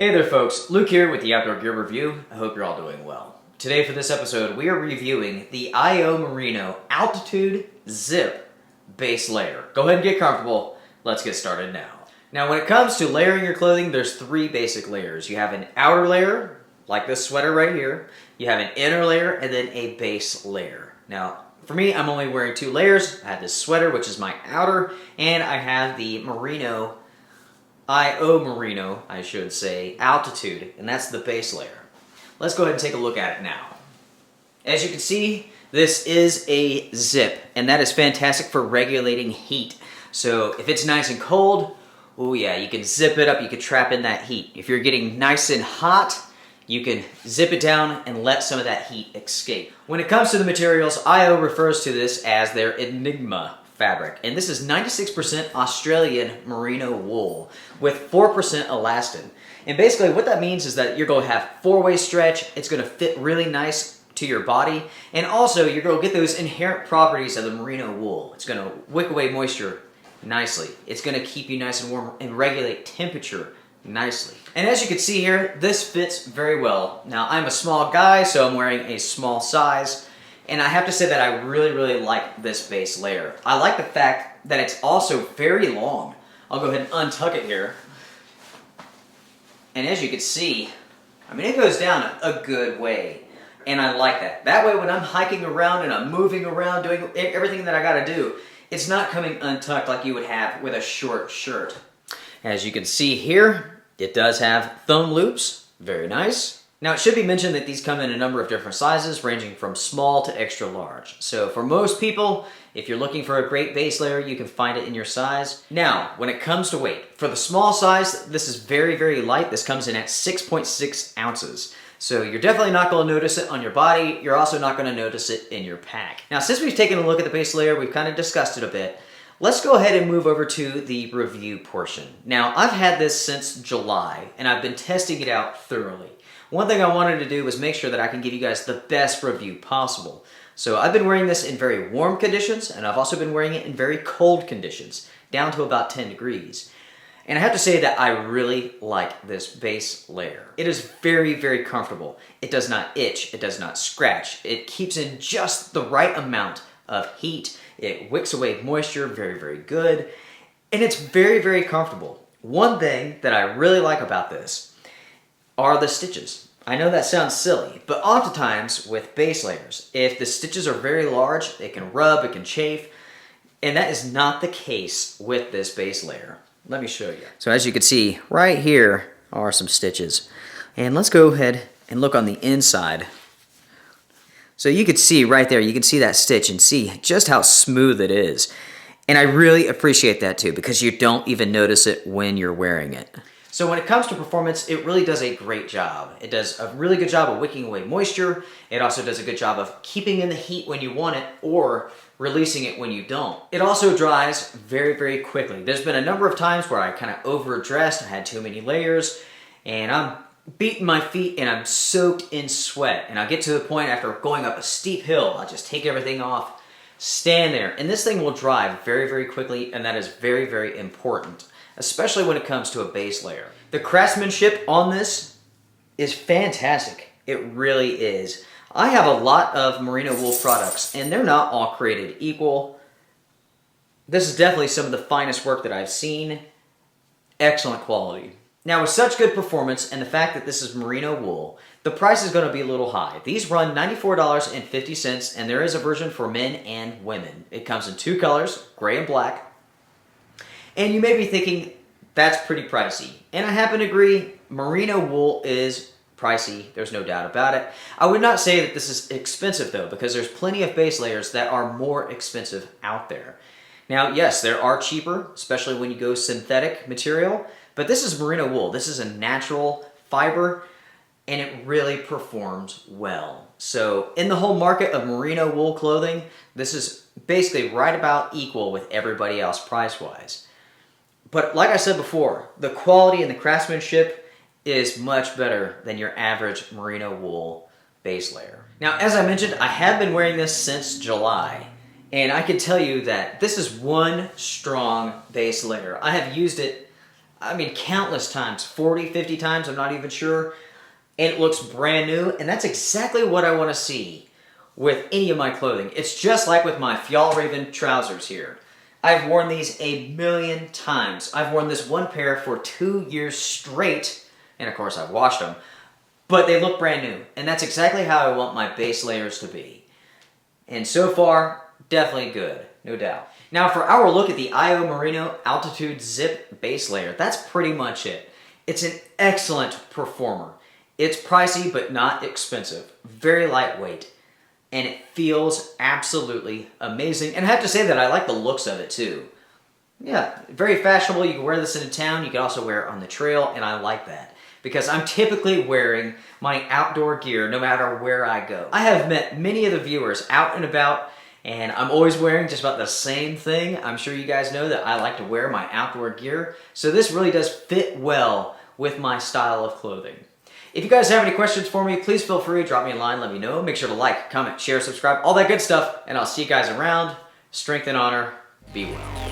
Hey there folks, Luke here with the Outdoor Gear Review. I hope you're all doing well. Today for this episode, we are reviewing the IO Merino Altitude Zip Base Layer. Go ahead and get comfortable. Let's get started now. Now when it comes to layering your clothing, there's three basic layers. You have an outer layer, like this sweater right here. You have an inner layer, and then a base layer. Now, for me, I'm only wearing two layers. I have this sweater, which is my outer, and I have the Merino IO Merino, I should say, Altitude, and that's the base layer. Let's go ahead and take a look at it now. As you can see, this is a zip, and that is fantastic for regulating heat. So if it's nice and cold, oh yeah, you can zip it up, you can trap in that heat. If you're getting nice and hot, you can zip it down and let some of that heat escape. When it comes to the materials, IO refers to this as their enigma fabric, and this is 96% Australian merino wool with 4% elastin. And basically what that means is that you're going to have four-way stretch, it's going to fit really nice to your body, and also you're going to get those inherent properties of the merino wool. It's going to wick away moisture nicely. It's going to keep you nice and warm and regulate temperature nicely. And as you can see here, this fits very well. Now I'm a small guy, so I'm wearing a small size. And I have to say that I really like this base layer. I like the fact that it's also very long. I'll go ahead and untuck it here. And as you can see, I mean, it goes down a good way. And I like that. That way when I'm hiking around and I'm moving around, doing everything that I gotta do, it's not coming untucked like you would have with a short shirt. As you can see here, it does have thumb loops. Very nice. Now it should be mentioned that these come in a number of different sizes, ranging from small to extra large. So for most people, if you're looking for a great base layer, you can find it in your size. Now, when it comes to weight, for the small size, this is very light. This comes in at 6.6 ounces. So you're definitely not going to notice it on your body. You're also not going to notice it in your pack. Now, since we've taken a look at the base layer, we've kind of discussed it a bit. Let's go ahead and move over to the review portion. Now, I've had this since July, and I've been testing it out thoroughly. One thing I wanted to do was make sure that I can give you guys the best review possible. So I've been wearing this in very warm conditions, and I've also been wearing it in very cold conditions, down to about 10 degrees. And I have to say that I really like this base layer. It is very comfortable. It does not itch, it does not scratch. It keeps in just the right amount of heat. It wicks away moisture very good. And it's very comfortable. One thing that I really like about this are the stitches. I know that sounds silly, but oftentimes with base layers, if the stitches are very large, it can rub, it can chafe, and that is not the case with this base layer. Let me show you. So as you can see, right here are some stitches. And let's go ahead and look on the inside. So you can see right there, you can see that stitch and see just how smooth it is. And I really appreciate that too, because you don't even notice it when you're wearing it. So when it comes to performance, it really does a great job. It does a really good job of wicking away moisture. It also does a good job of keeping in the heat when you want it or releasing it when you don't. It also dries very quickly. There's been a number of times where I kind of overdressed, I had too many layers, and I'm beating my feet and I'm soaked in sweat. And I get to the point after going up a steep hill, I just take everything off, stand there, and this thing will dry very quickly, and that is very important, especially when it comes to a base layer. The craftsmanship on this is fantastic. It really is. I have a lot of merino wool products, and they're not all created equal. This is definitely some of the finest work that I've seen. Excellent quality. Now with such good performance and the fact that this is merino wool, the price is going to be a little high. These run $94.50, and there is a version for men and women. It comes in two colors, gray and black. And you may be thinking, that's pretty pricey. And I happen to agree, merino wool is pricey, there's no doubt about it. I would not say that this is expensive though, because there's plenty of base layers that are more expensive out there. Now, yes, there are cheaper, especially when you go synthetic material, but this is merino wool. This is a natural fiber, and it really performs well. So in the whole market of merino wool clothing, this is basically right about equal with everybody else price-wise. But like I said before, the quality and the craftsmanship is much better than your average merino wool base layer. Now, as I mentioned, I have been wearing this since July, and I can tell you that this is one strong base layer. I have used it I mean, countless times, 40, 50 times, I'm not even sure. And it looks brand new, and that's exactly what I want to see with any of my clothing. It's just like with my Fjallraven trousers here. I've worn these a million times. I've worn this one pair for 2 years straight, and of course I've washed them, but they look brand new, and that's exactly how I want my base layers to be. And so far, definitely good, no doubt. Now for our look at the IO Merino Altitude Zip base layer, that's pretty much it. It's an excellent performer. It's pricey, but not expensive. Very lightweight. And it feels absolutely amazing. And I have to say that I like the looks of it too. Yeah, very fashionable. You can wear this in a town. You can also wear it on the trail, and I like that. Because I'm typically wearing my outdoor gear no matter where I go. I have met many of the viewers out and about, and I'm always wearing just about the same thing. I'm sure you guys know that I like to wear my outdoor gear. So this really does fit well with my style of clothing. If you guys have any questions for me, please feel free to drop me a line, let me know. Make sure to like, comment, share, subscribe, all that good stuff, and I'll see you guys around. Strength and honor, be well.